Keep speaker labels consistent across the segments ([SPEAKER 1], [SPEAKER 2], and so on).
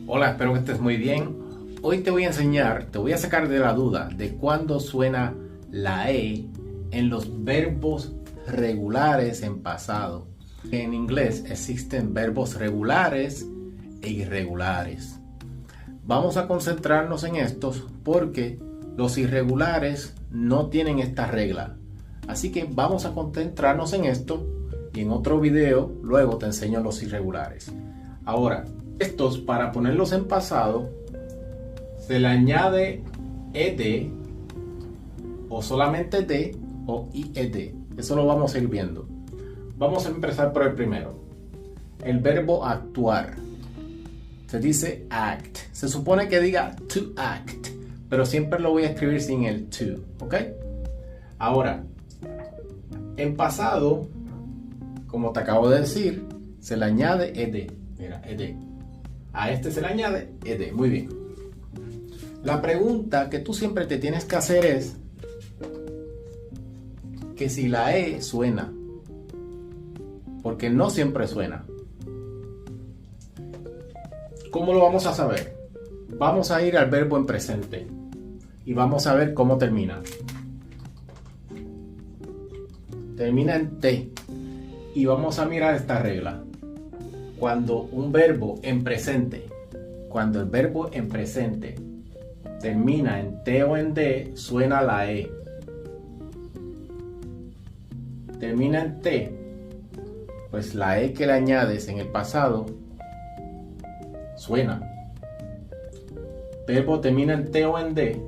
[SPEAKER 1] Hola, espero que estés muy bien. Hoy te voy a enseñar, te voy a sacar de la duda de cuándo suena la E en los verbos regulares en pasado. En inglés existen verbos regulares e irregulares. Vamos a concentrarnos en estos porque los irregulares no tienen esta regla. Así que vamos a concentrarnos en esto y en otro video luego te enseño los irregulares. Ahora, estos para ponerlos en pasado se le añade ed o solamente d o ied. Eso lo vamos a ir viendo. Vamos a empezar por el primero. El verbo actuar. Se dice act. Se supone que diga to act, pero siempre lo voy a escribir sin el to, ¿ok? Ahora, en pasado, como te acabo de decir, se le añade ed. Mira, ed. A este se le añade ed. Muy bien. La pregunta que tú siempre te tienes que hacer es que si la E suena, porque no siempre suena. ¿Cómo lo vamos a saber? Vamos a ir al verbo en presente y vamos a ver cómo termina. Termina en T y vamos a mirar esta regla. Cuando un verbo en presente, cuando el verbo en presente termina en T o en D, suena la E. Termina en T, pues la E que le añades en el pasado suena. Verbo termina en T o en D,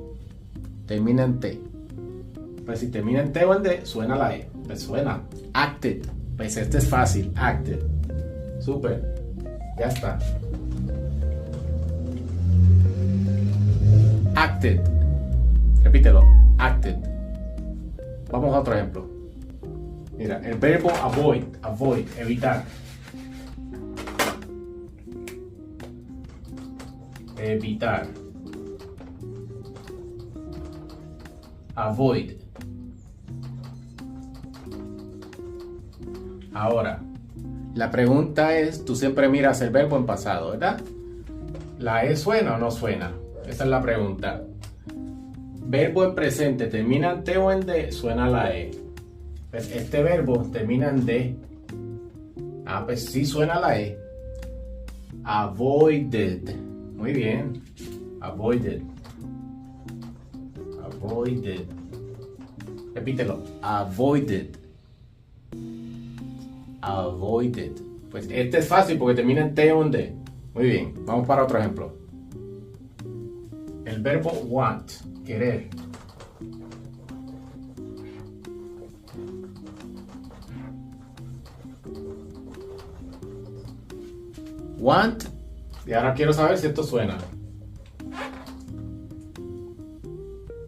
[SPEAKER 1] termina en T. Pues si termina en T o en D, suena la E. Pues suena. Acted. Pues este es fácil. Acted. Súper. Ya está. Acted. Repítelo. Acted. Vamos a otro ejemplo. Mira, el verbo avoid. Avoid. Evitar. Evitar. Avoid. Ahora, la pregunta es, tú siempre miras el verbo en pasado, ¿verdad? ¿La E suena o no suena? Esa es la pregunta. Verbo en presente, termina en T o en D, suena la E. Pues este verbo termina en D. Ah, pues sí suena la E. Avoided. Muy bien. Avoided. Avoided. Repítelo. Avoided. Avoided. Pues este es fácil porque termina en T o en D. Muy bien. Vamos para otro ejemplo. El verbo want. Querer. Want. Y ahora quiero saber si esto suena.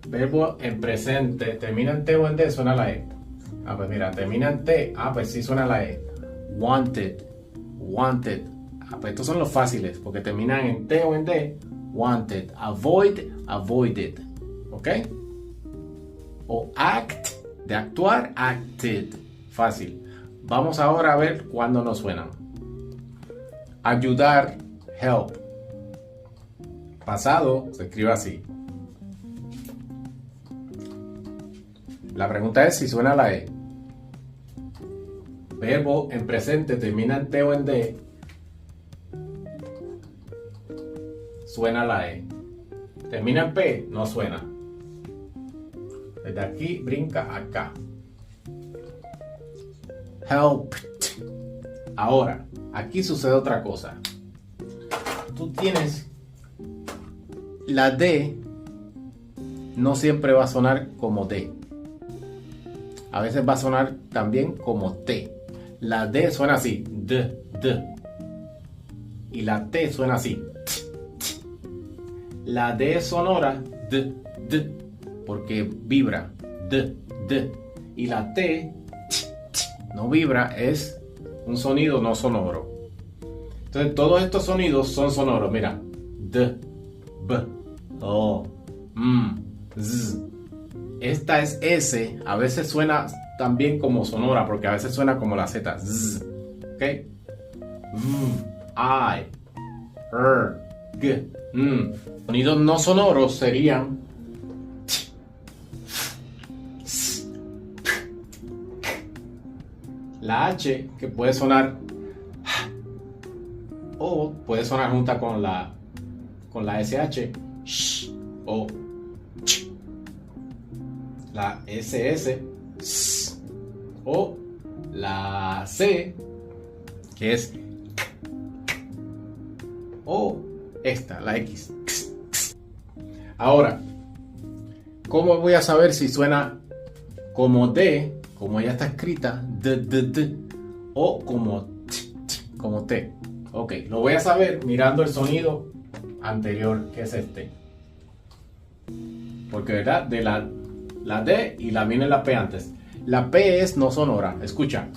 [SPEAKER 1] Verbo en presente, termina en T o en D, suena la E. Ah, pues mira, termina en T. Ah, pues sí suena la E. Wanted. Wanted. Ah, pues estos son los fáciles, porque terminan en T o en D. Wanted. Avoid, avoided. ¿Ok? O act, de actuar, acted. Fácil. Vamos ahora a ver cuándo no suenan. Ayudar, help. Pasado se escribe así. La pregunta es si suena la E. Verbo en presente termina en T o en D. Suena la E. Termina en P, no suena. Desde aquí brinca acá. Helped. Ahora, aquí sucede otra cosa. Tú tienes la D, no siempre va a sonar como D. A veces va a sonar también como T. La D suena así, D. Y la T suena así, t. La D es sonora, D, porque vibra, D. Y la T, no vibra, es un sonido no sonoro. Entonces todos estos sonidos son sonoros, mira, D, B, O, Z. Esta es S, a veces suena también como sonora, porque a veces suena como la Z, Z, ¿ok? I, her, Sonidos no sonoros serían la H, que puede sonar o puede sonar junta con la SH, o la SS, o la C, que es, o esta, la X. Ahora, ¿cómo voy a saber si suena como D, como ya está escrita, D, o como como T? Ok, lo voy a saber mirando el sonido anterior, que es este. Porque, ¿verdad? De la D y viene la P antes. La P es no sonora. Escucha.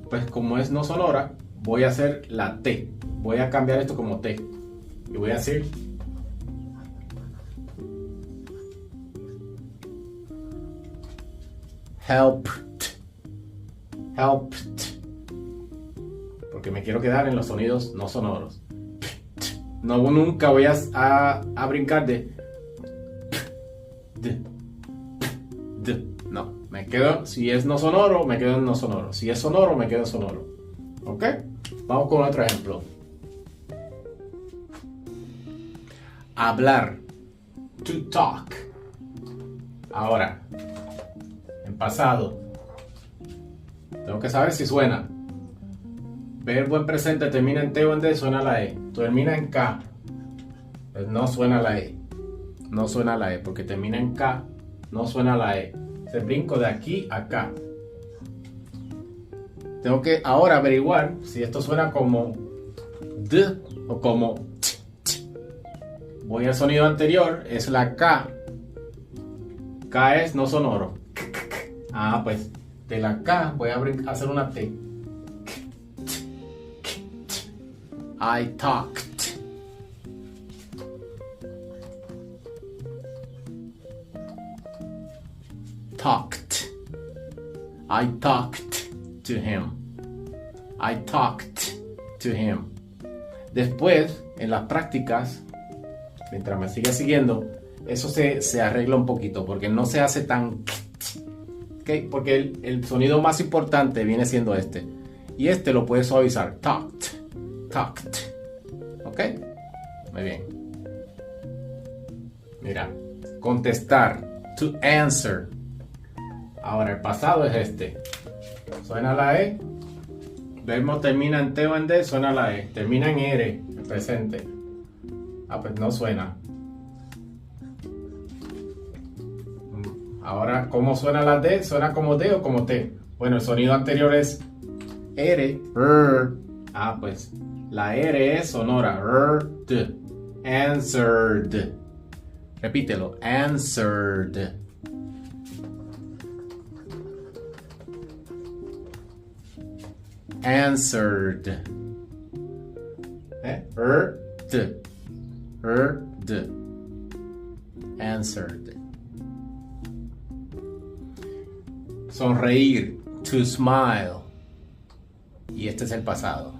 [SPEAKER 1] Pues como es no sonora, voy a hacer la T. Voy a cambiar esto como T. Y voy a decir helped. Porque me quiero quedar en los sonidos no sonoros. No, nunca voy a brincar de no, me quedo, si es no sonoro, me quedo en no sonoro. Si es sonoro, me quedo en sonoro. ¿Ok? Vamos con otro ejemplo. Hablar. To talk. Ahora, en pasado, tengo que saber si suena. Verbo en presente termina en T o en D, suena la E. Termina en K, pues no suena la E. No suena la E, porque termina en K, no suena la E. Se brinco de aquí a acá. Tengo que ahora averiguar si esto suena como D o como T. Voy al sonido anterior, es la K. K es no sonoro. Ah, pues de la K voy a hacer una T. I talked. Talked. I talked to him. I talked to him. Después, en las prácticas, mientras me sigue siguiendo, eso se arregla un poquito porque no se hace tan... ¿Okay? Porque el sonido más importante viene siendo este. Y este lo puedes suavizar. Talked. ¿Ok? Muy bien. Mira, contestar. To answer. Ahora, el pasado es este. Suena la E. Verbo termina en T o en D, suena la E. Termina en R, el presente. Ah, pues no suena. Ahora, ¿cómo suena la D? ¿Suena como D o como T? Bueno, el sonido anterior es R. Ah, pues la R es sonora. Answered. Repítelo. Answered. Answered. Answered. Sonreír. To smile. Y este es el pasado.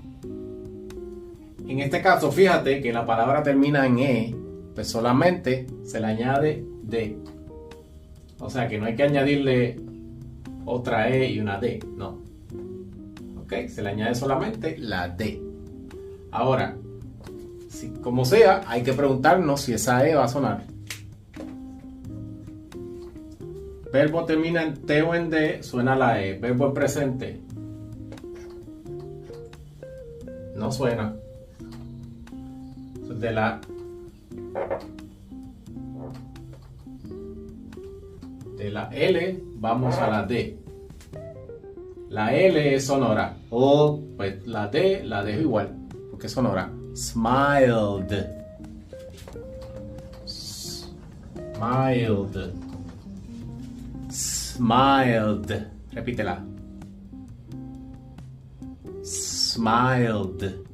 [SPEAKER 1] En este caso, fíjate que la palabra termina en E, pues solamente se le añade D. O sea que no hay que añadirle otra E y una D, no. Ok, se le añade solamente la D. Ahora, como sea, hay que preguntarnos si esa E va a sonar. Verbo termina en T o en D, suena la E. Verbo en presente, no suena. De la L vamos a la D. La L es sonora. O pues la D la dejo igual porque es sonora. Smiled. Smiled. Smiled. Repítela. Smiled.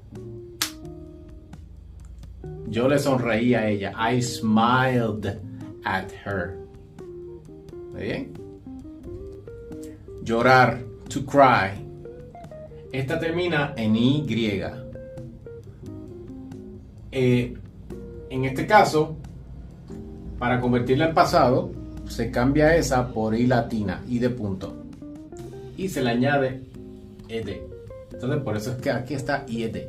[SPEAKER 1] Yo le sonreí a ella. I smiled at her. ¿Muy bien? Llorar. To cry. Esta termina en Y. En este caso, para convertirla en pasado, se cambia esa por I latina, I de punto. Y se le añade ed. Entonces, por eso es que aquí está ed.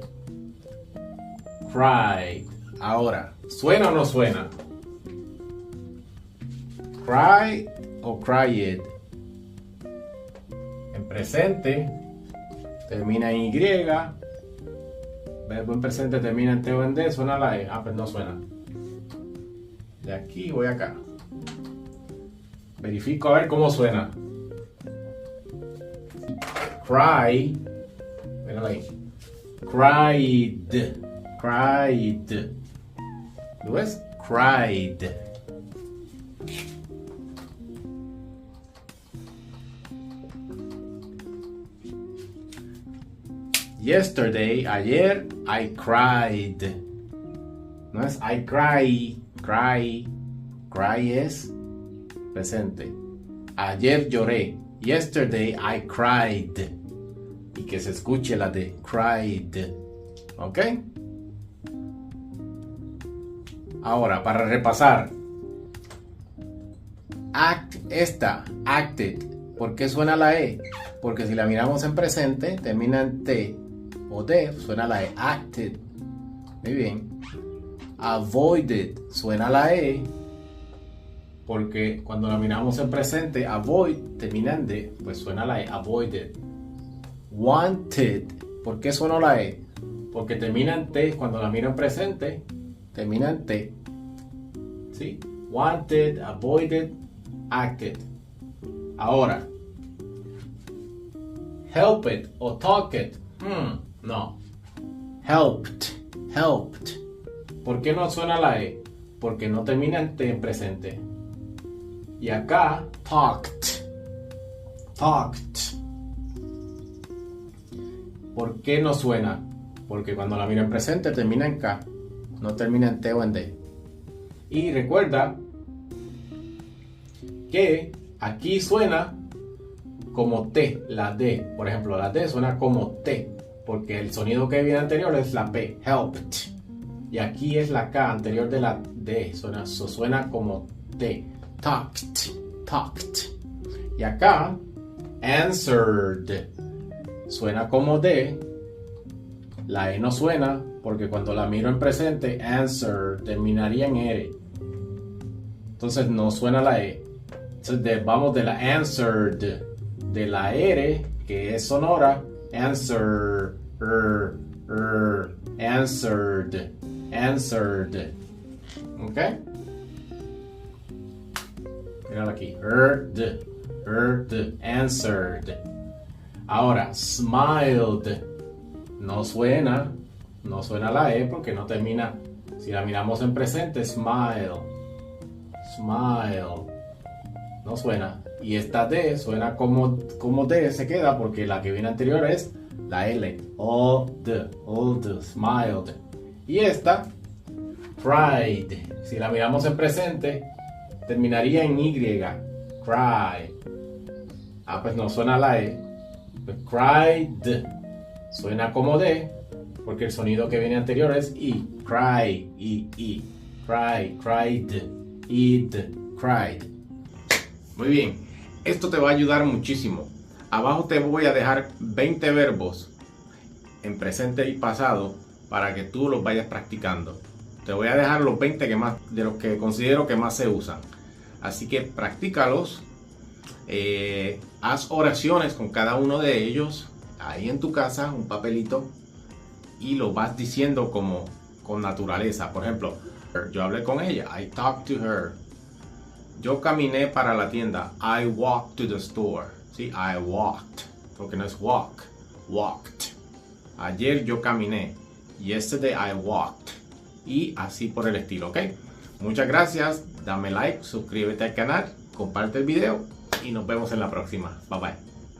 [SPEAKER 1] Cried. Ahora, ¿suena o no suena? Cry o cried. En presente termina en Y. Verbo en presente termina en T o en D. ¿Suena la E? Ah, pues no suena. De aquí voy acá. Verifico a ver cómo suena. Cry. Mírala ahí. Cried. Cried. ¿Lo ves? Cried. Yesterday, ayer, I cried. No es I cry, cry. Cry es presente. Ayer lloré. Yesterday, I cried. Y que se escuche la de cried. ¿Ok? Ahora, para repasar. Acted. ¿Por qué suena la E? Porque si la miramos en presente, termina en T o D, suena la E. Acted. Muy bien. Avoided, suena la E. Porque cuando la miramos en presente, avoid termina en D, pues suena la E. Avoided. Wanted. ¿Por qué suena la E? Porque termina en T. Cuando la miro en presente, termina en T. ¿Sí? Wanted, avoided, acted. Ahora, helped o talked. No. Helped. ¿Por qué no suena la E? Porque no termina en T en presente. Y acá, talked. ¿Por qué no suena? Porque cuando la miro en presente termina en K. No termina en T o en D. Y recuerda que aquí suena como T, la D. Por ejemplo, la D suena como T, porque el sonido que viene anterior es la P, helped. Y aquí es la K anterior de la D, suena como T, talked. Y acá, answered, suena como D. La E no suena, porque cuando la miro en presente, answer terminaría en R. Entonces no suena la E. Entonces vamos de la answered, de la R, que es sonora, answered. ¿Ok? Mírala aquí. Answered. Ahora, smiled. No suena la E porque no termina. Si la miramos en presente, smile. No suena. Y esta D suena como D se queda porque la que viene anterior es la L. Old, smiled. Y esta, cried. Si la miramos en presente, terminaría en Y. Cry. Ah, pues no suena la E. Pues cried. Suena como D, porque el sonido que viene anterior es I. Cry, I. Cry, cried, id, cried. Muy bien, esto te va a ayudar muchísimo. Abajo te voy a dejar 20 verbos en presente y pasado para que tú los vayas practicando. Te voy a dejar los 20 de los que considero que más se usan. Así que practícalos. Haz oraciones con cada uno de ellos. Ahí en tu casa, un papelito, y lo vas diciendo como con naturaleza. Por ejemplo, yo hablé con ella. I talked to her. Yo caminé para la tienda. I walked to the store. ¿Sí? I walked. Porque no es walk. Walked. Ayer yo caminé. Yesterday I walked. Y así por el estilo, ¿ok? Muchas gracias. Dame like, suscríbete al canal, comparte el video y nos vemos en la próxima. Bye bye.